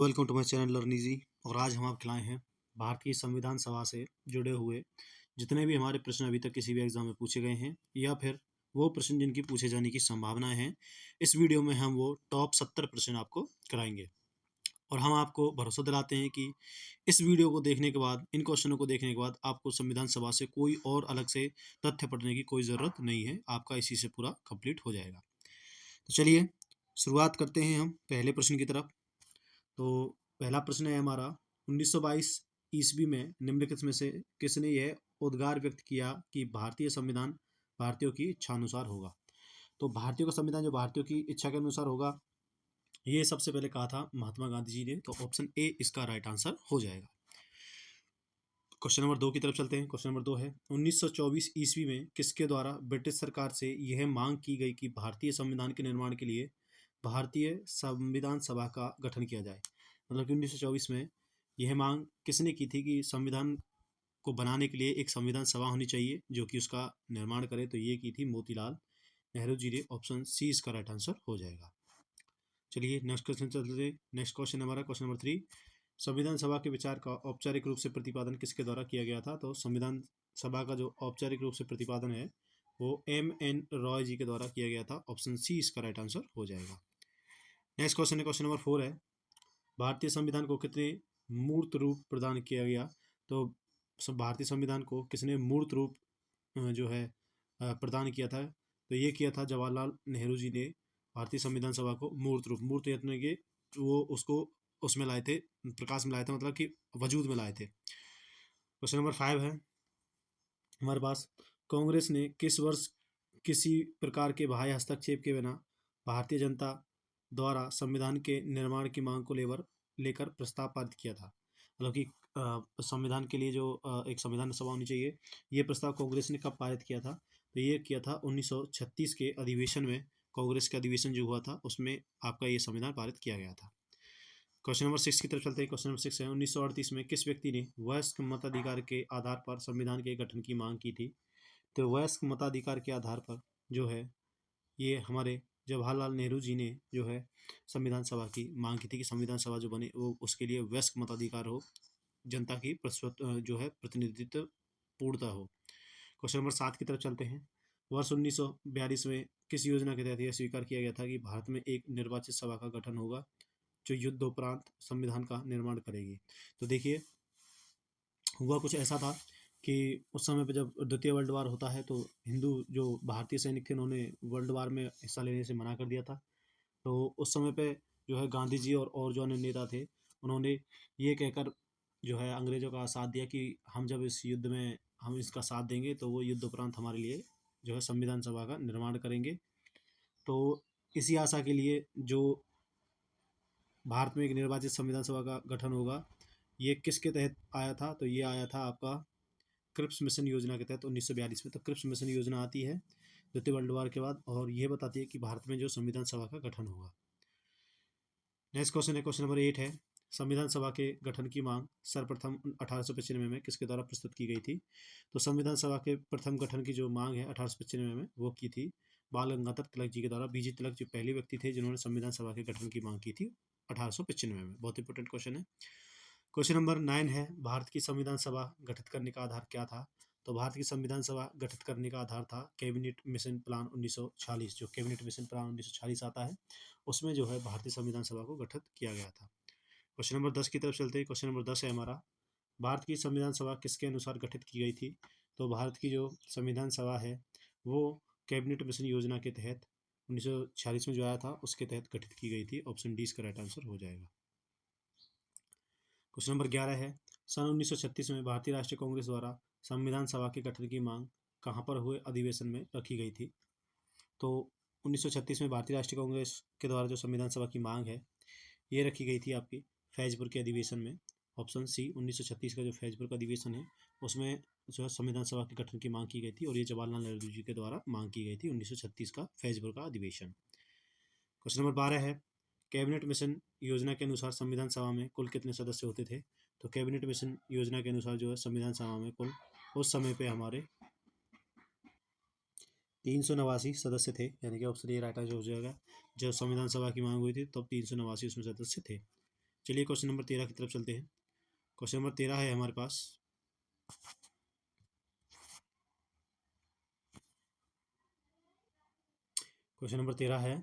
Welcome to my channel learn easy. और आज हम आपके लाए हैं भारतीय संविधान सभा से जुड़े हुए जितने भी हमारे प्रश्न अभी तक किसी भी एग्जाम में पूछे गए हैं या फिर वो प्रश्न जिनकी पूछे जाने की संभावनाएं हैं। इस वीडियो में हम वो टॉप 70 प्रश्न आपको कराएंगे और हम आपको भरोसा दिलाते हैं कि इस वीडियो को देखने के बाद, इन क्वेश्चनों को देखने के बाद आपको संविधान सभा से कोई और अलग से तथ्य पढ़ने की कोई ज़रूरत नहीं है। आपका इसी से पूरा कंप्लीट हो जाएगा। तो चलिए शुरुआत करते हैं हम पहले प्रश्न की तरफ। तो पहला प्रश्न है हमारा, 1922 ईस्वी में निम्नलिखित में से किसने यह उद्गार व्यक्त किया कि भारतीय संविधान भारतीयों की इच्छा अनुसार होगा। तो भारतीयों का संविधान जो भारतीयों की इच्छा के अनुसार होगा, ये सबसे पहले कहा था महात्मा गांधी जी ने। तो ऑप्शन ए इसका राइट आंसर हो जाएगा। क्वेश्चन नंबर 2 की तरफ चलते हैं। क्वेश्चन नंबर 2 है, 1924 ईस्वी में किसके द्वारा ब्रिटिश सरकार से यह मांग की गई कि भारतीय संविधान के निर्माण के लिए भारतीय संविधान सभा का गठन किया जाए। मतलब कि 1924 में यह मांग किसने की थी कि संविधान को बनाने के लिए एक संविधान सभा होनी चाहिए जो कि उसका निर्माण करे। तो ये की थी मोतीलाल नेहरू जी ने। ऑप्शन सी इसका राइट आंसर हो जाएगा। चलिए नेक्स्ट क्वेश्चन चलते हैं। नेक्स्ट क्वेश्चन हमारा क्वेश्चन नंबर 3, संविधान सभा के विचार का औपचारिक रूप से प्रतिपादन किसके द्वारा किया गया था। तो संविधान सभा का जो औपचारिक रूप से प्रतिपादन है वो M.N. रॉय जी के द्वारा किया गया था। ऑप्शन सी इसका राइट आंसर हो जाएगा। नेक्स्ट क्वेश्चन है क्वेश्चन नंबर 4 है, भारतीय संविधान को कितने मूर्त रूप प्रदान किया गया। तो भारतीय संविधान को किसने मूर्त रूप जो है प्रदान किया था। तो ये किया था जवाहरलाल नेहरू जी ने भारतीय संविधान सभा को मूर्त यत्न के वो उसको उसमें लाए थे, प्रकाश में लाए थे, मतलब कि वजूद में लाए थे। क्वेश्चन नंबर 5 है हमारे पास, कांग्रेस ने किस वर्ष किसी प्रकार के बाह्य हस्तक्षेप के बिना भारतीय जनता द्वारा संविधान के निर्माण की मांग को लेकर प्रस्ताव पारित किया था। मतलब कि संविधान के लिए जो एक संविधान सभा होनी चाहिए, ये प्रस्ताव कांग्रेस ने कब पारित किया था। तो ये किया था 1936 के अधिवेशन में। कांग्रेस का अधिवेशन जो हुआ था उसमें आपका ये संविधान पारित किया गया था। क्वेश्चन नंबर 6 की तरफ चलते हैं। क्वेश्चन नंबर 6 है, 1938 में किस व्यक्ति ने वयस्क मताधिकार के आधार पर संविधान के गठन की मांग की थी। तो वयस्क मताधिकार के आधार पर जो है ये हमारे जवाहरलाल नेहरू जी ने जो है संविधान सभा की मांग की थी कि संविधान सभा जो बने वो उसके लिए वयस्क मताधिकार हो, जनता की जो है प्रतिनिधित्व पूर्णता हो। क्वेश्चन नंबर 7 की तरफ चलते हैं। वर्ष 1942 में किस योजना के तहत यह स्वीकार किया गया था कि भारत में एक निर्वाचित सभा का गठन होगा जो युद्धोपरांत संविधान का निर्माण करेगी। तो देखिए हुआ कुछ ऐसा था कि उस समय पे जब द्वितीय वर्ल्ड वार होता है तो हिंदू जो भारतीय सैनिक थे उन्होंने वर्ल्ड वार में हिस्सा लेने से मना कर दिया था। तो उस समय पे जो है गांधी जी और जो अन्य नेता थे उन्होंने ये कहकर जो है अंग्रेजों का साथ दिया कि हम जब इस युद्ध में हम इसका साथ देंगे तो वो युद्ध उपरांत हमारे लिए जो है संविधान सभा का निर्माण करेंगे। तो इसी आशा के लिए जो भारत में एक निर्वाचित संविधान सभा का गठन होगा, ये किसके तहत आया था। तो ये आया था आपका क्रिप्स मिशन योजना के तहत 1942 में। तो क्रिप्स मिशन योजना आती है द्वितीय वर्ल्ड वार के बाद और यह बताती है कि भारत में जो संविधान सभा का गठन होगा। नेक्स्ट क्वेश्चन है क्वेश्चन नंबर 8 है, संविधान सभा के गठन की मांग सर्वप्रथम 1895 में किसके द्वारा प्रस्तुत की गई थी। तो संविधान सभा के प्रथम गठन की जो मांग है 1895 में वो की थी बाल गंगाधर तिलक जी के द्वारा। बीजी तिलक जो पहले व्यक्ति थे जिन्होंने संविधान सभा के गठन की मांग की थी 1895 में। बहुत इंपॉर्टेंट क्वेश्चन है। क्वेश्चन नंबर 9 है, भारत की संविधान सभा गठित करने का आधार क्या था। तो भारत की संविधान सभा गठित करने का आधार था कैबिनेट मिशन प्लान 1946। जो कैबिनेट मिशन प्लान 1946 आता है उसमें जो है भारतीय संविधान सभा को गठित किया गया था। क्वेश्चन नंबर 10 की तरफ चलते हैं। क्वेश्चन नंबर 10 है हमारा, भारत की संविधान सभा किसके अनुसार गठित की गई थी। तो भारत की जो संविधान सभा है वो कैबिनेट मिशन योजना के तहत 1946 में जो आया था उसके तहत गठित की गई थी। ऑप्शन डी इसका राइट आंसर हो जाएगा। क्वेश्चन नंबर 11 है, सन 1936 में भारतीय राष्ट्रीय कांग्रेस द्वारा संविधान सभा के गठन की मांग कहाँ पर हुए अधिवेशन में रखी गई थी। तो 1936 में भारतीय राष्ट्रीय कांग्रेस के द्वारा जो संविधान सभा की मांग है ये रखी गई थी आपकी फैजपुर के अधिवेशन में। ऑप्शन सी 1936 का जो फैजपुर का अधिवेशन है उसमें जो है संविधान सभा के गठन की मांग की गई थी और ये जवाहरलाल नेहरू जी के द्वारा मांग की गई थी 1936 का फैजपुर का अधिवेशन। क्वेश्चन नंबर 12 है, कैबिनेट मिशन योजना के अनुसार संविधान सभा में कुल कितने सदस्य होते थे। तो कैबिनेट मिशन योजना के अनुसार जो है संविधान सभा में कुल उस समय पे हमारे 389 सदस्य थे, यानी कि ऑप्शन ए राइट आंसर हो जाएगा। जब संविधान सभा की मांग हुई थी तब 389 उसमें सदस्य थे। चलिए क्वेश्चन नंबर 13 की तरफ चलते हैं। क्वेश्चन नंबर 13 है हमारे पास, क्वेश्चन नंबर 13 है,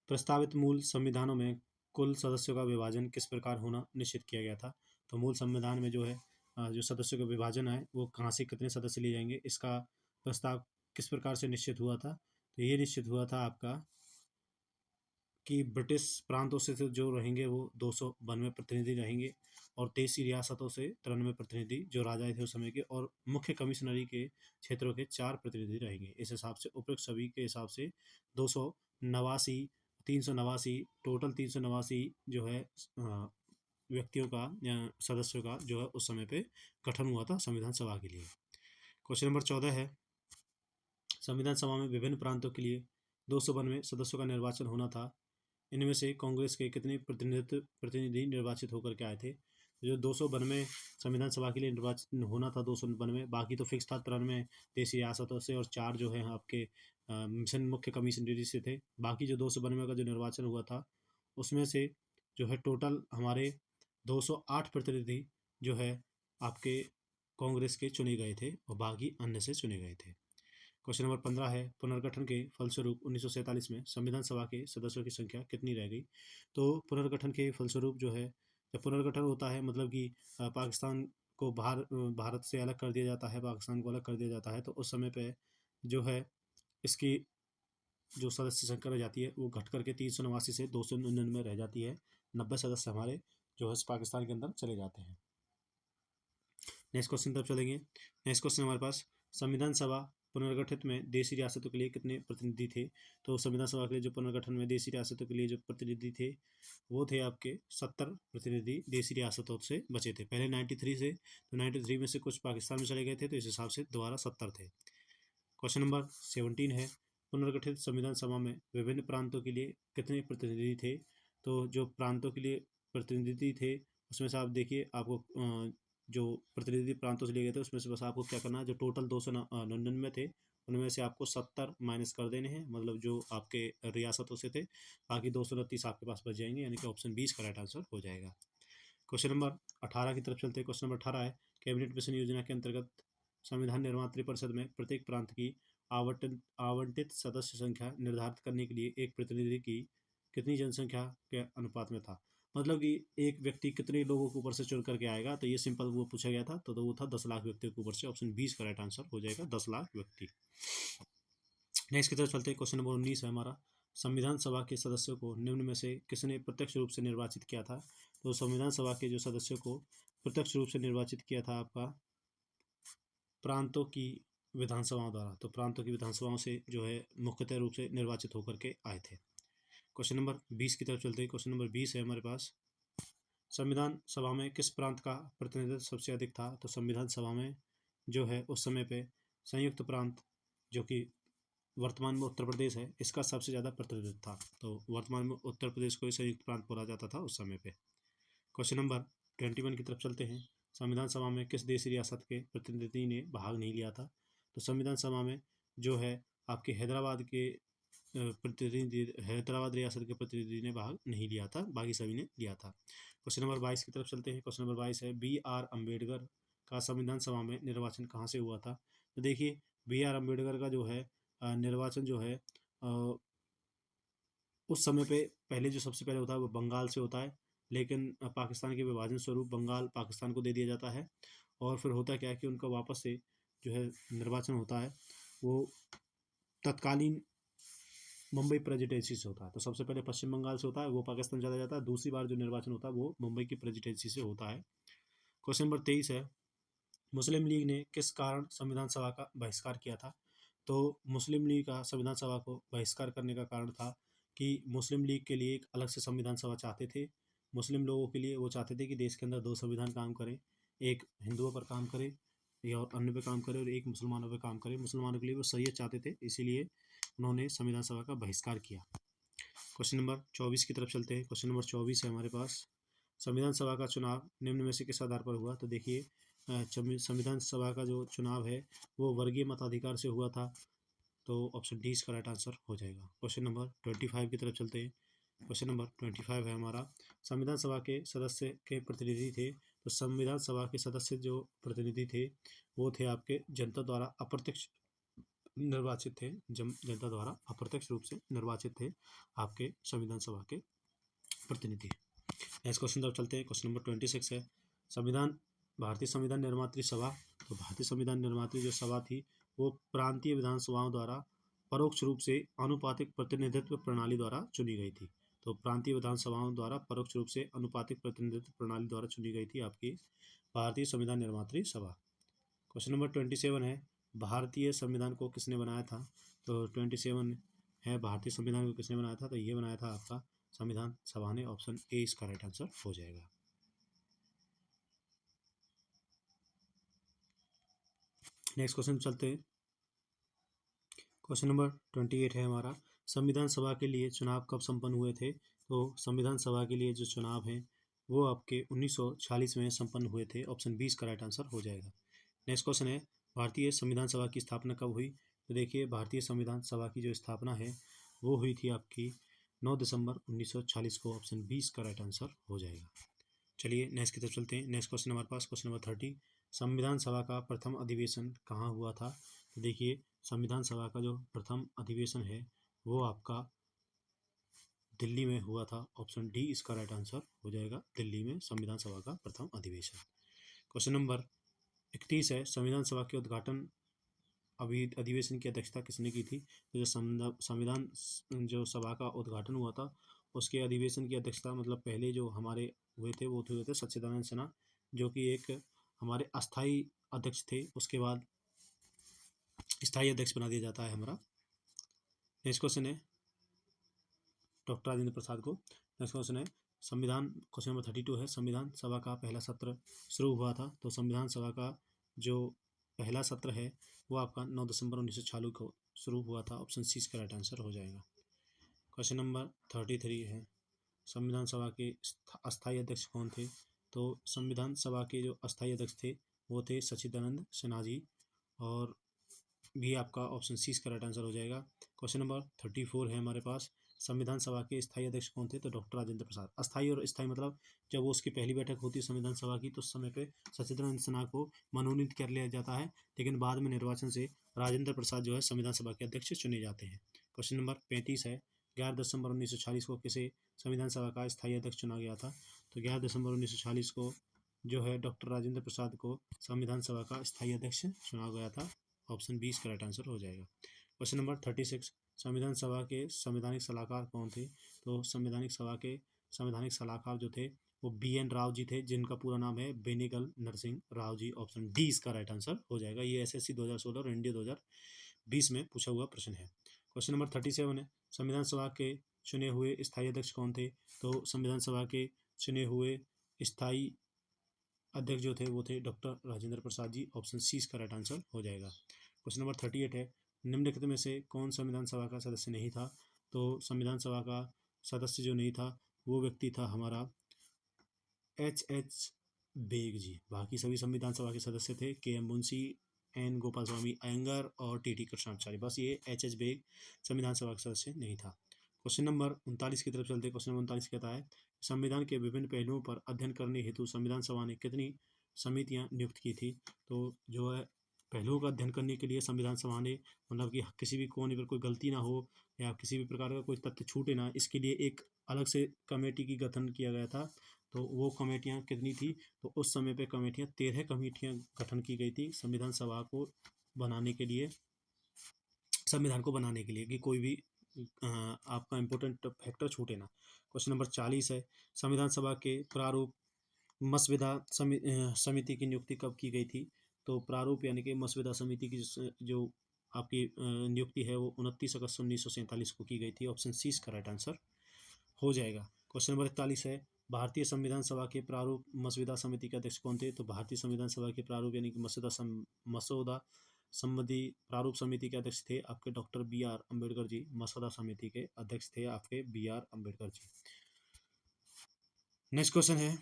प्रस्तावित मूल संविधानों में कुल सदस्यों का विभाजन किस प्रकार होना निश्चित किया गया था। तो मूल संविधान में जो है जो सदस्यों का विभाजन है वो कहाँ से कितने सदस्य लिए जाएंगे, इसका प्रस्ताव किस प्रकार से निश्चित हुआ था। तो ये निश्चित हुआ था आपका कि ब्रिटिश प्रांतों से तो जो रहेंगे वो 292 प्रतिनिधि रहेंगे और 23 रियासतों से 93 प्रतिनिधि जो राजा थे उस समय के, और मुख्य कमिश्नरी के क्षेत्रों के 4 प्रतिनिधि रहेंगे। इस हिसाब से उपरोक्त सभी के हिसाब से 289 389 टोटल 389 जो है व्यक्तियों का या सदस्यों का जो है उस समय पे गठन हुआ था संविधान सभा के लिए। क्वेश्चन नंबर 14 है, संविधान सभा में विभिन्न प्रांतों के लिए 292 सदस्यों का निर्वाचन होना था। इनमें से कांग्रेस के कितने प्रतिनिधि निर्वाचित होकर के आए थे। जो 292 संविधान सभा के लिए निर्वाचित होना था 292, बाकी तो फिक्स था 93 देशी रियासतों से और 4 जो है आपके मिशन मुख्य कमिश्नरी से थे। बाकी जो 292 का जो निर्वाचन हुआ था उसमें से जो है टोटल हमारे 208 प्रतिनिधि जो है आपके कांग्रेस के चुने गए थे और बाकी अन्य से चुने गए थे। क्वेश्चन नंबर 15 है, पुनर्गठन के फलस्वरूप 1947 में संविधान सभा के सदस्यों की संख्या कितनी रह गई। तो पुनर्गठन के फलस्वरूप जो है, जब पुनर्गठन होता है मतलब कि पाकिस्तान को भारत से अलग कर दिया जाता है, पाकिस्तान को अलग कर दिया जाता है, तो उस समय पे जो है इसकी जो सदस्य संख्या रह जाती है वो घट करके 389 से 299 रह जाती है। 90 सदस्य हमारे जो है पाकिस्तान के अंदर चले जाते हैं। नेक्स्ट क्वेश्चन तरफ चलेंगे। नेक्स्ट क्वेश्चन हमारे पास, संविधान सभा पुनर्गठित में देशी रियासतों के लिए कितने प्रतिनिधि थे। तो संविधान सभा के लिए जो पुनर्गठन में देशी रियासतों के लिए जो प्रतिनिधि थे वो थे आपके 70 प्रतिनिधि देशी रियासतों से बचे थे। पहले 93 से, तो 93 में से कुछ पाकिस्तान में चले गए थे, तो इस हिसाब से दोबारा 70 थे। क्वेश्चन नंबर 17 है, पुनर्गठित संविधान सभा में विभिन्न प्रांतों के लिए कितने प्रतिनिधि थे। तो जो प्रांतों के लिए प्रतिनिधि थे उसमें से आप देखिए, आपको जो प्रतिनिधि प्रांतों से लिए गए थे उसमें से बस आपको क्या करना है, जो टोटल 299 थे उनमें से आपको 70 माइनस कर देने हैं, मतलब जो आपके रियासतों से थे, बाकी 229 आपके पास बच जाएंगे, यानी कि ऑप्शन 20 का राइट आंसर हो जाएगा। क्वेश्चन नंबर 18 की तरफ चलते हैं। क्वेश्चन नंबर 18 है, कैबिनेट मिशन योजना के अंतर्गत संविधान निर्माण त्रिपरिषद में प्रत्येक प्रांत की आवंटित सदस्य संख्या निर्धारित करने के लिए एक प्रतिनिधि की कितनी जनसंख्या के अनुपात में था। मतलब कि एक व्यक्ति कितने लोगों के ऊपर से चुन करके आएगा, तो ये सिंपल वो पूछा गया था, तो वो था 10 लाख व्यक्तियों के ऊपर से। ऑप्शन 20 का राइट आंसर हो जाएगा 10 लाख व्यक्ति। नेक्स्ट की तरफ चलते हैं। क्वेश्चन नंबर 19 है हमारा, संविधान सभा के सदस्यों को निम्न में से किसने प्रत्यक्ष रूप से निर्वाचित किया था। तो संविधान सभा के जो सदस्यों को प्रत्यक्ष रूप से निर्वाचित किया था आपका प्रांतों की विधानसभाओं द्वारा। तो प्रांतों की विधानसभाओं से जो है मुख्यतः रूप से निर्वाचित होकर के आए थे। क्वेश्चन नंबर 20 की तरफ चलते हैं। क्वेश्चन नंबर 20 है हमारे पास, संविधान सभा में किस प्रांत का प्रतिनिधित्व सबसे अधिक था। तो संविधान सभा में जो है उस समय पे संयुक्त प्रांत जो कि वर्तमान में उत्तर प्रदेश है, इसका सबसे ज़्यादा प्रतिनिधित्व था। तो वर्तमान में उत्तर प्रदेश को ही संयुक्त प्रांत बोला जाता था उस समय पे। क्वेश्चन नंबर 21 की तरफ चलते हैं। संविधान सभा में किस देशी रियासत के प्रतिनिधि ने भाग नहीं लिया था। तो संविधान सभा में जो है आपके हैदराबाद के प्रतिनिधि, हैदराबाद रियासत के प्रतिनिधि ने भाग नहीं लिया था, बाकी सभी ने लिया था। क्वेश्चन नंबर 22 की तरफ चलते हैं। क्वेश्चन नंबर 22 है, BR अम्बेडकर का संविधान सभा में निर्वाचन कहाँ से हुआ था। तो देखिए BR अम्बेडकर का जो है निर्वाचन जो है उस समय पे पहले जो सबसे पहले होता है वो बंगाल से होता है, लेकिन पाकिस्तान के विभाजन स्वरूप बंगाल पाकिस्तान को दे दिया जाता है, और फिर होता क्या है कि उनका वापस से जो है निर्वाचन होता है वो तत्कालीन मुंबई प्रेसिडेंसी से होता है। तो सबसे पहले पश्चिम बंगाल से होता है, वो पाकिस्तान चला जाता है। दूसरी बार जो निर्वाचन होता है वो मुंबई की प्रेसिडेंसी से होता है। क्वेश्चन नंबर 23 है, मुस्लिम लीग ने किस कारण संविधान सभा का बहिष्कार किया था। तो मुस्लिम लीग का संविधान सभा को बहिष्कार करने का कारण था कि मुस्लिम लीग के लिए एक अलग से संविधान सभा चाहते थे। मुस्लिम लोगों के लिए वो चाहते थे कि देश के अंदर 2 संविधान काम करें, एक हिंदुओं पर काम करे या और अन्य पे काम करे और एक मुसलमानों पे काम करे। मुसलमानों के लिए वो सैयद चाहते थे, इसीलिए उन्होंने संविधान सभा का बहिष्कार किया। क्वेश्चन नंबर 24 की तरफ चलते हैं। क्वेश्चन नंबर 24 है हमारे पास, संविधान सभा का चुनाव निम्न में से किस आधार पर हुआ। तो देखिए संविधान सभा का जो चुनाव है वो वर्गीय मताधिकार से हुआ था, तो ऑप्शन डी इसका राइट आंसर हो जाएगा। क्वेश्चन नंबर 25 की तरफ चलते हैं। क्वेश्चन नंबर 25 है हमारा, संविधान सभा के सदस्य के प्रतिनिधि थे। तो संविधान सभा के सदस्य जो प्रतिनिधि थे वो थे आपके जनता द्वारा अप्रत्यक्ष निर्वाचित थे, जनता द्वारा अप्रत्यक्ष रूप से निर्वाचित थे आपके संविधान सभा के प्रतिनिधि। नेक्स्ट क्वेश्चन तरफ चलते हैं। क्वेश्चन नंबर 26 है, संविधान भारतीय संविधान निर्मात्री सभा। तो भारतीय संविधान निर्मात्री जो सभा थी वो प्रांतीय विधानसभाओं द्वारा परोक्ष रूप से आनुपातिक प्रतिनिधित्व प्रणाली द्वारा चुनी गई थी। तो प्रांतीय विधानसभाओं द्वारा परोक्ष रूप से आनुपातिक प्रतिनिधित्व प्रणाली द्वारा चुनी गई थी आपकी भारतीय संविधान निर्मात्री सभा। क्वेश्चन नंबर 27 है, भारतीय संविधान को किसने बनाया था। तो 27 है, भारतीय संविधान को किसने बनाया था। तो ये बनाया था आपका संविधान सभा ने। ऑप्शन ए इसका राइट आंसर हो जाएगा। नेक्स्ट क्वेश्चन चलते हैं। क्वेश्चन नंबर 28 है हमारा, संविधान सभा के लिए चुनाव कब संपन्न हुए थे। तो संविधान सभा के लिए जो चुनाव हैं वो आपके 1946 में संपन्न हुए थे। ऑप्शन 20 का राइट आंसर हो जाएगा। नेक्स्ट क्वेश्चन है, भारतीय संविधान सभा की स्थापना कब हुई। तो देखिए भारतीय संविधान सभा की जो स्थापना है वो हुई थी आपकी 9 दिसंबर 1946 को। ऑप्शन 20 का राइट आंसर हो जाएगा। चलिए नेक्स्ट की तरफ चलते हैं। नेक्स्ट क्वेश्चन हमारे पास क्वेश्चन नंबर 30, संविधान सभा का प्रथम अधिवेशन कहाँ हुआ था। तो देखिए संविधान सभा का जो प्रथम अधिवेशन है वो आपका दिल्ली में हुआ था। ऑप्शन डी इसका राइट आंसर हो जाएगा। दिल्ली में संविधान सभा का प्रथम अधिवेशन। क्वेश्चन नंबर 31 है, संविधान सभा के उद्घाटन अधिवेशन की अध्यक्षता किसने की थी। तो जो संविधान जो सभा का उद्घाटन हुआ था उसके अधिवेशन की अध्यक्षता मतलब पहले जो हमारे हुए थे सच्चिदानंद सिन्हा, जो कि एक हमारे अस्थाई अध्यक्ष थे। उसके बाद स्थायी अध्यक्ष बना दिया जाता है हमारा। नेक्स्ट क्वेश्चन है डॉक्टर राजेंद्र प्रसाद को। नेक्स्ट क्वेश्चन है संविधान, क्वेश्चन नंबर 32 है, संविधान सभा का पहला सत्र शुरू हुआ था। तो संविधान सभा का जो पहला सत्र है वो आपका 9 दिसंबर 1946 को शुरू हुआ था। ऑप्शन सी इसका राइट आंसर हो जाएगा। क्वेश्चन नंबर 33 है, संविधान सभा के अस्थायी अध्यक्ष कौन थे। तो संविधान सभा के जो अस्थायी अध्यक्ष थे वो थे सच्चिदानंद सिन्हा जी, और भी आपका ऑप्शन सी इसका राइट आंसर हो जाएगा। क्वेश्चन नंबर 34 है हमारे पास, संविधान सभा के स्थायी अध्यक्ष कौन थे। तो डॉक्टर राजेंद्र प्रसाद। अस्थायी और स्थायी मतलब जब वो उसकी पहली बैठक होती है संविधान सभा की तो उस समय पे सच्चिदानंद सिन्हा को मनोनीत कर लिया जाता है, लेकिन बाद में निर्वाचन से राजेंद्र प्रसाद जो है संविधान सभा के अध्यक्ष चुने जाते हैं। क्वेश्चन नंबर 35 है, 11 दिसंबर 1946 को किसे संविधान सभा का स्थायी अध्यक्ष चुना गया था। तो 11 दिसंबर 1946 को जो है डॉक्टर राजेंद्र प्रसाद को संविधान सभा का स्थायी अध्यक्ष चुना गया था। ऑप्शन 20 का राइट आंसर हो जाएगा। क्वेश्चन नंबर 36, संविधान सभा के संवैधानिक सलाहकार कौन थे। तो संवैधानिक सभा के संवैधानिक सलाहकार जो थे वो BN राव जी थे, जिनका पूरा नाम है बेनीगल नरसिंह राव जी। ऑप्शन डी इसका राइट आंसर हो जाएगा। ये SSC 2016 और NDA 2020 में पूछा हुआ प्रश्न है। क्वेश्चन नंबर 37 है, संविधान सभा के चुने हुए स्थायी अध्यक्ष कौन थे। तो संविधान सभा के चुने हुए स्थायी अध्यक्ष जो थे वो थे doctor Rajendra Prasad ji. Option C इसका राइट आंसर हो जाएगा। क्वेश्चन नंबर 38 है, निम्नलिखित में से कौन संविधान सभा का सदस्य नहीं था। तो संविधान सभा का सदस्य जो नहीं था वो व्यक्ति था हमारा HH बेग जी। बाकी सभी संविधान सभा के सदस्य थे KM मुंशी, N गोपाल स्वामी अयंगर और TT कृष्णाचार्य। बस ये HH बेग संविधान सभा का सदस्य नहीं था। क्वेश्चन नंबर 39 की तरफ चलते। क्वेश्चन नंबर 39 कहता है, संविधान के विभिन्न पहलुओं पर अध्ययन करने हेतु संविधान सभा ने कितनी समितियां नियुक्त की थी। तो जो है पहलुओं का अध्ययन करने के लिए संविधान सभा ने मतलब कि किसी भी कोने पर कोई गलती ना हो या किसी भी प्रकार का कोई तथ्य छूटे ना, इसके लिए एक अलग से कमेटी की गठन किया गया था। तो वो कमेटियां कितनी थी। तो उस समय पे कमेटियां 13 कमेटियां गठन की गई थी संविधान सभा को बनाने के लिए, संविधान को बनाने के लिए कि कोई भी आपका इंपॉर्टेंट फैक्टर छूटे ना। क्वेश्चन नंबर 40 है, संविधान सभा के प्रारूप मसविदा समिति की नियुक्ति कब की गई थी। तो प्रारूप यानी कि मसविदा समिति की जो आपकी नियुक्ति है वो 29 अगस्त 1947 को की गई थी। ऑप्शन सी इसका राइट आंसर हो जाएगा। क्वेश्चन नंबर 41 है, भारतीय संविधान सभा के प्रारूप मसविदा समिति के अध्यक्ष कौन थे। तो भारतीय संविधान सभा के प्रारूप यानी कि मसौदा संबंधी प्रारूप समिति के अध्यक्ष थे आपके डॉक्टर BR अम्बेडकर जी। मसौदा समिति के अध्यक्ष थे आपके BR Ambedkar ji. Next question है,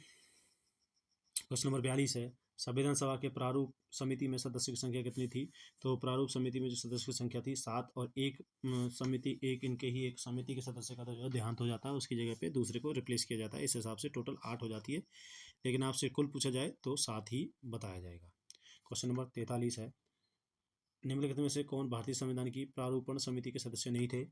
क्वेश्चन नंबर 42 है, संविधान सभा के प्रारूप समिति में सदस्य की संख्या कितनी थी? तो प्रारूप समिति में जो सदस्य की संख्या थी 7, और एक एक समिति के सदस्य का तो जो है देहांत हो जाता है, उसकी जगह पे दूसरे को रिप्लेस किया जाता है। इस हिसाब से टोटल 8 हो जाती है, लेकिन आपसे कुल पूछा जाए तो 7 ही बताया जाएगा। क्वेश्चन नंबर 43 है, निम्नलिखित में से कौन भारतीय संविधान की प्रारूपण समिति के सदस्य नहीं थे?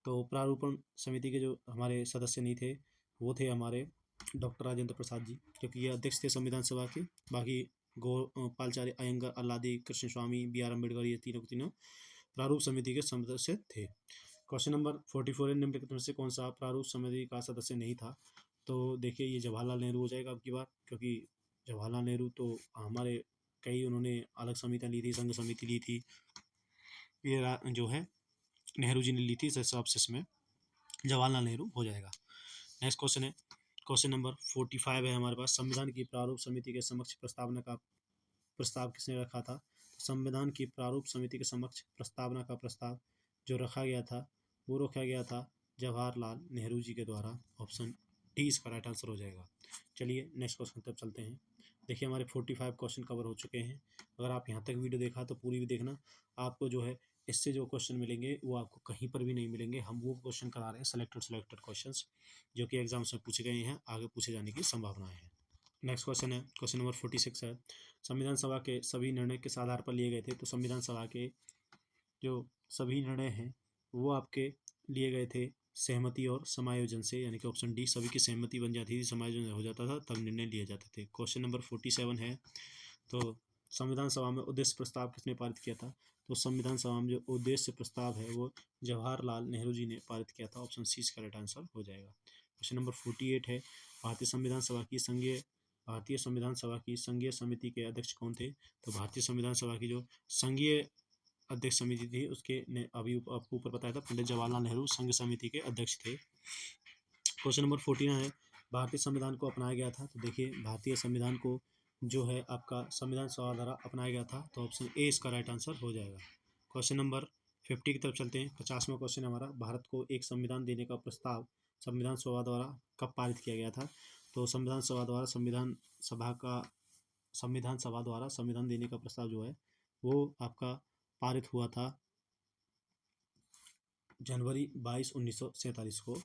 तो प्रारूपण समिति के जो हमारे सदस्य नहीं थे वो थे हमारे डॉक्टर राजेंद्र प्रसाद जी, क्योंकि ये अध्यक्ष थे संविधान सभा के। बाकी गोपालचारी अयंगर, अल्लादी कृष्ण स्वामी, बी आर अम्बेडकर, ये तीनों प्रारूप समिति के सदस्य थे। क्वेश्चन नंबर 44 है, निम्नलिखित में से कौन सा प्रारूप समिति का सदस्य नहीं था? तो देखिए ये जवाहरलाल नेहरू हो जाएगा अब की बार, क्योंकि जवाहरलाल नेहरू तो हमारे कई उन्होंने अलग समितियाँ ली थी, संघ समिति ली थी, ये जो है नेहरू जी ने ली थी, इस हिसाब से इसमें जवाहरलाल नेहरू हो जाएगा। नेक्स्ट क्वेश्चन है, क्वेश्चन नंबर 45 है हमारे पास, संविधान की प्रारूप समिति के समक्ष प्रस्तावना का प्रस्ताव किसने रखा था? संविधान की प्रारूप समिति के समक्ष प्रस्तावना का प्रस्ताव जो रखा गया था वो रखा गया था जवाहरलाल नेहरू जी के द्वारा। ऑप्शन डी इसका राइट आंसर हो जाएगा। चलिए नेक्स्ट क्वेश्चन तब चलते हैं। देखिए हमारे 45 क्वेश्चन कवर हो चुके हैं। अगर आप यहाँ तक वीडियो देखा तो पूरी भी देखना, आपको जो है इससे जो क्वेश्चन मिलेंगे वो आपको कहीं पर भी नहीं मिलेंगे। हम वो क्वेश्चन करा रहे हैं सिलेक्टेड क्वेश्चंस जो कि एग्जाम्स में पूछे गए हैं, आगे पूछे जाने की संभावनाएं हैं। नेक्स्ट क्वेश्चन है, क्वेश्चन नंबर 46 है, संविधान सभा के सभी निर्णय किस आधार पर लिए गए थे? तो संविधान सभा के जो सभी निर्णय हैं वो आपके लिए गए थे सहमति और समायोजन से, यानी कि ऑप्शन डी, सभी की सहमति बन जाती थी, समायोजन हो जाता था, तब निर्णय लिए जाते थे। क्वेश्चन नंबर 47 है, तो संविधान सभा में उद्देश्य प्रस्ताव किसने पारित किया था? तो संविधान सभा में जो उद्देश्य प्रस्ताव है वो जवाहरलाल नेहरू जी ने पारित किया था। ऑप्शन सी इसका राइट आंसर हो जाएगा। क्वेश्चन नंबर 48 है, भारतीय संविधान सभा की संघीय समिति के अध्यक्ष कौन थे? तो भारतीय संविधान सभा की जो संघीय अध्यक्ष समिति थी उसके ने अभी आपको ऊपर बताया था, पंडित जवाहरलाल नेहरू संघ समिति के अध्यक्ष थे। क्वेश्चन नंबर 49 है, भारतीय संविधान को अपनाया गया था? तो देखिए भारतीय संविधान को जो है आपका संविधान सभा द्वारा अपनाया गया था, तो ऑप्शन ए इसका राइट आंसर हो जाएगा। क्वेश्चन नंबर 50 की तरफ चलते हैं। 50वां क्वेश्चन हमारा, भारत को एक संविधान देने का प्रस्ताव संविधान सभा द्वारा कब पारित किया गया था? तो संविधान सभा द्वारा संविधान देने का प्रस्ताव जो है वो आपका पारित हुआ था जनवरी 22 1947 को।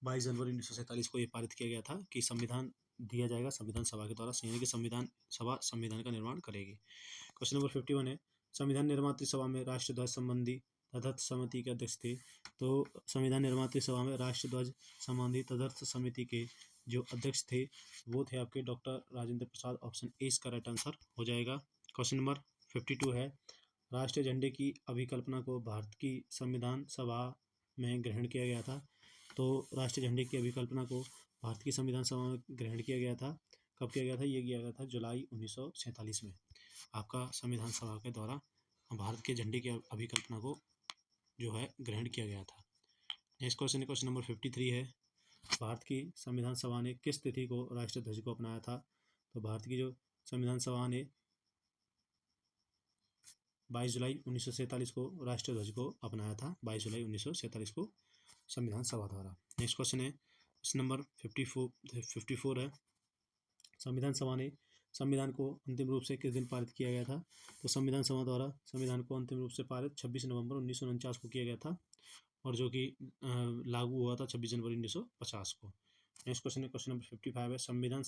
22 जनवरी 1947 को ये पारित किया गया था कि संविधान दिया जाएगा संविधान सभा के द्वारा, यानी कि संविधान सभा संविधान का निर्माण करेगी। क्वेश्चन नंबर 51 है, संविधान निर्मात्री सभा में राष्ट्रध्वज संबंधी तदर्थ समिति के अध्यक्ष थे? तो संविधान निर्मात्री सभा में राष्ट्रध्वज संबंधी तदर्थ समिति के जो अध्यक्ष थे वो थे आपके doctor Rajendra Prasad. Option A इसका राइट आंसर हो जाएगा। क्वेश्चन नंबर 52 है, राष्ट्रीय झंडे की अभिकल्पना को भारत की संविधान सभा में ग्रहण किया गया था? तो राष्ट्रीय झंडे की अभिकल्पना को भारत की संविधान सभा में ग्रहण किया गया था। कब किया गया था? ये किया गया था जुलाई 1947 में आपका संविधान सभा के द्वारा भारत के झंडे की अभिकल्पना को जो है ग्रहण किया गया था। नेक्स्ट क्वेश्चन है, क्वेश्चन नंबर 53 है, भारत की संविधान सभा ने किस तिथि को राष्ट्रीय ध्वज को अपनाया था? तो भारत की जो संविधान सभा ने 22 जुलाई 1947 को राष्ट्रीय ध्वज को अपनाया था, 22 जुलाई 1947 को संविधान सभा द्वारा। नेक्स्ट क्वेश्चन है, क्वेश्चन नंबर 54 है, संविधान सभा ने संविधान को अंतिम रूप से किस दिन पारित किया गया था? तो संविधान सभा द्वारा संविधान को अंतिम रूप से पारित 26 नवंबर 1949 को किया गया था, और जो कि लागू हुआ था 26 जनवरी 1950 को। नेक्स्ट क्वेश्चन है, क्वेश्चन नंबर 55 है, संविधान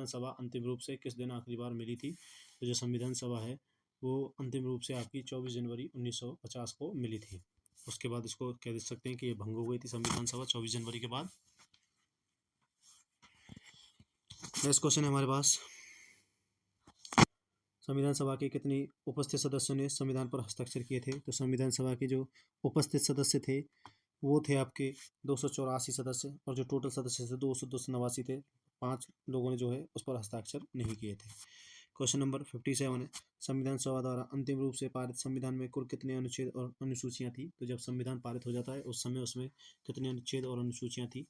सभा अंतिम रूप से किस दिन आखिरी बार मिली थी? तो जो संविधान सभा है वो अंतिम रूप से आपकी 24 जनवरी 1950 को मिली थी। उसके बाद इसको कह सकते हैं कि ये भंग हो गई थी संविधान सभा 24 जनवरी के बाद। नेक्स्ट क्वेश्चन है हमारे पास, संविधान सभा के कितने उपस्थित सदस्यों ने संविधान पर हस्ताक्षर किए थे? तो संविधान सभा के जो उपस्थित सदस्य थे वो थे आपके 284 सदस्य, और जो टोटल सदस्य थे 289 थे। 5 लोगों ने जो है उस पर हस्ताक्षर नहीं किए थे। क्वेश्चन नंबर 57 है, संविधान सभा द्वारा अंतिम रूप से पारित संविधान में कुल कितने अनुच्छेद और अनुसूचियां थी? तो जब संविधान पारित हो जाता है उस समय उसमें कितने अनुच्छेद और अनुसूचियां थी?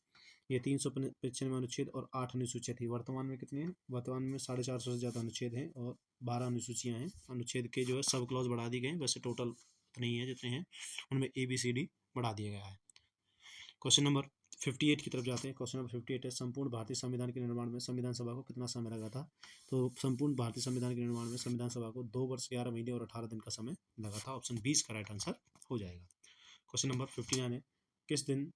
ये 395 अनुच्छेद और 8 अनुसूचियां थी। वर्तमान में कितने हैं? वर्तमान में 450 से ज़्यादा अनुच्छेद हैं और 12 अनुसूचियां हैं। अनुच्छेद के जो है सब क्लॉज बढ़ा दी गए हैं, वैसे टोटल उतने ही हैं जितने हैं, उनमें ABCD बढ़ा दिया गया है। क्वेश्चन नंबर 58 की तरफ जाते हैं। क्वेश्चन नंबर 58 है, संपूर्ण भारतीय संविधान के निर्माण में संविधान सभा को कितना समय लगा था? तो संपूर्ण भारतीय संविधान के निर्माण में संविधान सभा को 2 वर्ष 11 महीने और 18 दिन का समय लगा था। ऑप्शन 20 का राइट आंसर हो जाएगा। क्वेश्चन नंबर 59 है, किस दिन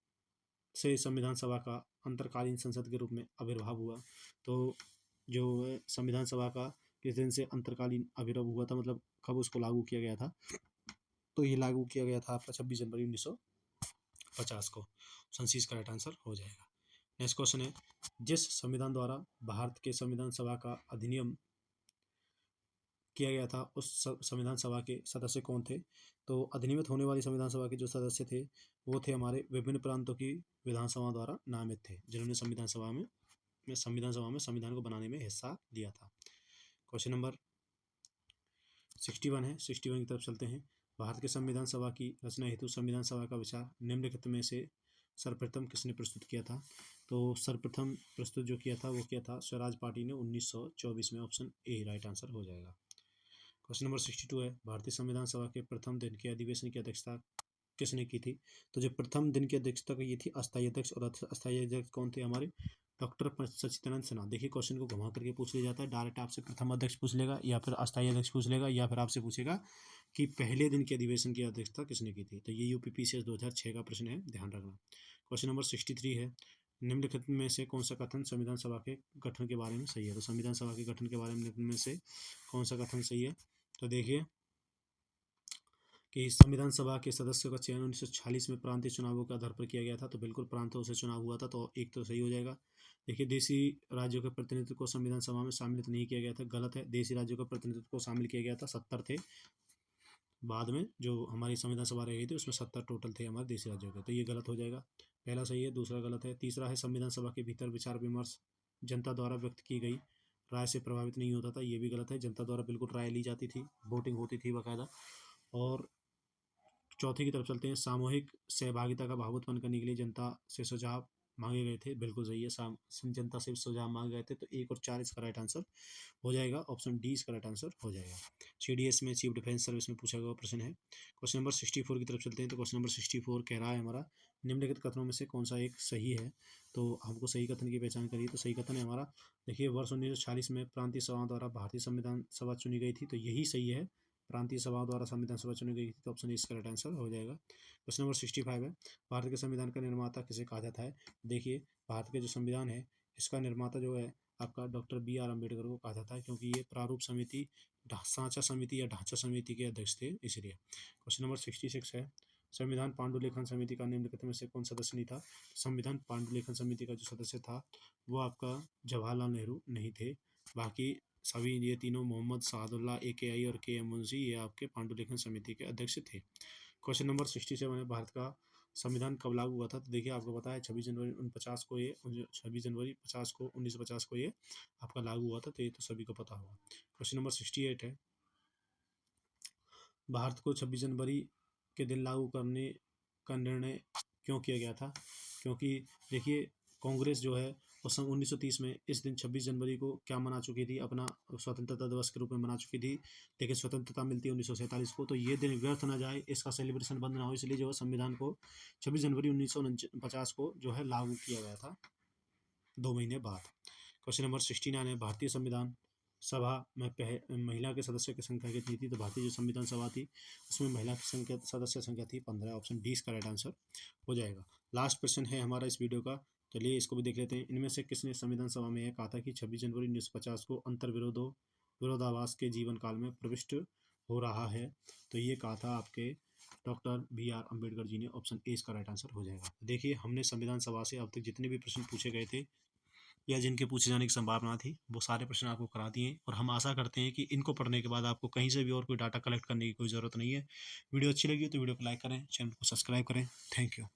से संविधान सभा का अंतरकालीन संसद के रूप में आविर्भाव हुआ? तो जो संविधान सभा का किस दिन से अंतरकालीन आविर्भाव हुआ था, मतलब कब उसको लागू किया गया था? तो ये लागू किया गया था आपका 26 जनवरी 1950 को। ऑप्शन सी का राइट आंसर हो जाएगा। नेक्स्ट क्वेश्चन है, जिस संविधान द्वारा भारत के संविधान सभा का अधिनियम किया गया था उस संविधान सभा के सदस्य कौन थे? तो अधिनियमित होने वाली संविधान सभा के जो सदस्य थे वो थे हमारे विभिन्न प्रांतों की विधानसभा द्वारा नामित थे, जिन्होंने संविधान सभा में संविधान को बनाने में हिस्सा लिया था। क्वेश्चन नंबर 61 है, 61 की तरफ चलते हैं। भारत के संविधान सभा की रचना हेतु संविधान सभा का विचार निम्नलिखित में से सर्वप्रथम किसने प्रस्तुत किया था? तो सर्वप्रथम प्रस्तुत जो किया था वो किया था स्वराज पार्टी ने 1924 में। ऑप्शन ए राइट आंसर हो जाएगा। क्वेश्चन नंबर 62 है, भारतीय संविधान सभा के प्रथम दिन के अधिवेशन की अध्यक्षता किसने की थी? तो जो प्रथम दिन की अध्यक्षता की ये थी अस्थायी अध्यक्ष, और अस्थायी अध्यक्ष कौन थे? हमारे डॉक्टर सच्चिदानंद सिन्हा। देखिए क्वेश्चन को घुमा करके पूछ लिया जाता है, डायरेक्ट आपसे प्रथम अध्यक्ष पूछ लेगा या फिर अस्थायी अध्यक्ष पूछ लेगा या फिर आपसे पूछेगा कि पहले दिन के अधिवेशन की अध्यक्षता किसने की थी। तो ये यूपीपीसीएस 2006 का प्रश्न है, ध्यान रखना। क्वेश्चन नंबर 63 है, निम्नलिखित में से कौन सा कथन संविधान सभा के गठन के बारे में सही है? तो संविधान सभा के गठन के बारे में निम्न में से कौन सा कथन सही है? तो देखिए कि संविधान सभा के सदस्यों का चयन 1946 में प्रांतीय चुनावों के आधार पर किया गया था। तो बिल्कुल प्रांतों से चुनाव हुआ था, तो एक तो सही हो जाएगा। देखिए देशी राज्यों के प्रतिनिधित्व को संविधान सभा में शामिल नहीं किया गया था, गलत है। देशी राज्यों के प्रतिनिधित्व को शामिल किया गया था, 70 थे। बाद में जो हमारी संविधान सभा रही थी उसमें 70 टोटल थे हमारे देशी राज्यों के, तो ये गलत हो जाएगा। पहला सही है, दूसरा गलत है। तीसरा है, संविधान सभा के भीतर विचार विमर्श जनता द्वारा व्यक्त की गई राय से प्रभावित नहीं होता था, ये भी गलत है। जनता द्वारा बिल्कुल राय ली जाती थी, वोटिंग होती थी बाकायदा। और चौथे की तरफ चलते हैं, सामूहिक सहभागिता का भाव उत्पन्न करने के लिए जनता से सुझाव मांगे गए थे, बिल्कुल सही है। जनता से सुझाव मांगे गए थे, तो 1 और 4 इसका राइट आंसर हो जाएगा। ऑप्शन डी इसका राइट आंसर हो जाएगा। सीडीएस में चीफ डिफेंस सर्विस में पूछा गया प्रश्न है। क्वेश्चन नंबर 64 की तरफ चलते हैं। तो क्वेश्चन नंबर 64 कह रहा है हमारा, निम्नलिखित कथनों में से कौन सा एक सही है? तो हमको सही कथन की पहचान करिए। तो सही कथन है हमारा, देखिए वर्ष 1940 में प्रांतीय सभाओं द्वारा भारतीय संविधान सभा चुनी गई थी, तो यही सही है। प्रांतीय सभाओं द्वारा संविधान सभा चुनी गई थी, तो ऑप्शन इसका राइट आंसर हो जाएगा। क्वेश्चन नंबर 65 है, भारत के संविधान का निर्माता किसे कहा जाता है? देखिए भारत के जो संविधान है इसका निर्माता जो है आपका डॉक्टर BR अम्बेडकर को कहा जाता है, क्योंकि ये प्रारूप समिति, सांचा समिति या ढांचा समिति के अध्यक्ष थे, इसलिए। क्वेश्चन नंबर 66 है, संविधान पांडुलेखन समिति का निम्नलिखित में से कौन सदस्य नहीं था? संविधान पांडुलेखन समिति का जो सदस्य था वो आपका जवाहरलाल नेहरू नहीं थे, बाकी सभी ये तीनों मोहम्मद सादुल्लाह AKI और KM मुंशी ये आपके पांडुलेखन समिति के अध्यक्ष थे। क्वेश्चन नंबर 67 है, भारत का संविधान कब लागू हुआ था? तो देखिए आपको पता है 26 जनवरी 1950 को ये 26 जनवरी 50 को 1950 को ये आपका लागू हुआ था, तो ये तो सभी को पता होगा। क्वेश्चन नंबर 68 है, भारत को 26 जनवरी के दिन लागू करने का निर्णय क्यों किया गया था? क्योंकि देखिए कांग्रेस जो है उस सन 1930 में इस दिन 26 जनवरी को क्या मना चुकी थी? अपना स्वतंत्रता दिवस के रूप में मना चुकी थी, लेकिन स्वतंत्रता मिलती है 1947 को, तो ये दिन व्यर्थ ना जाए, इसका सेलिब्रेशन बंद ना हो, इसलिए जो है संविधान को 26 जनवरी 1950 को जो है लागू किया गया था 2 महीने बाद। क्वेश्चन नंबर 69 है, भारतीय संविधान सभा में महिला के सदस्यों की संख्या कितनी थी? तो भारतीय जो संविधान सभा थी उसमें महिला की संख्या सदस्य संख्या थी 15। ऑप्शन डी का राइट आंसर हो जाएगा। लास्ट प्रश्न है हमारा इस वीडियो का, चलिए इसको भी देख लेते हैं। इनमें से किसने संविधान सभा में यह कहा था कि 26 जनवरी 1950 को विरोधाभास के जीवन काल में प्रविष्ट हो रहा है? तो ये कहा था आपके डॉक्टर BR अम्बेडकर जी ने। ऑप्शन ए इसका राइट आंसर हो जाएगा। देखिए हमने संविधान सभा से अब तक जितने भी प्रश्न पूछे गए थे या जिनके पूछे जाने की संभावना थी वो सारे प्रश्न आपको करा दिए, और हम आशा करते हैं कि इनको पढ़ने के बाद आपको कहीं से भी और कोई डाटा कलेक्ट करने की कोई ज़रूरत नहीं है। वीडियो अच्छी लगी तो वीडियो को लाइक करें, चैनल को सब्सक्राइब करें। Thank you.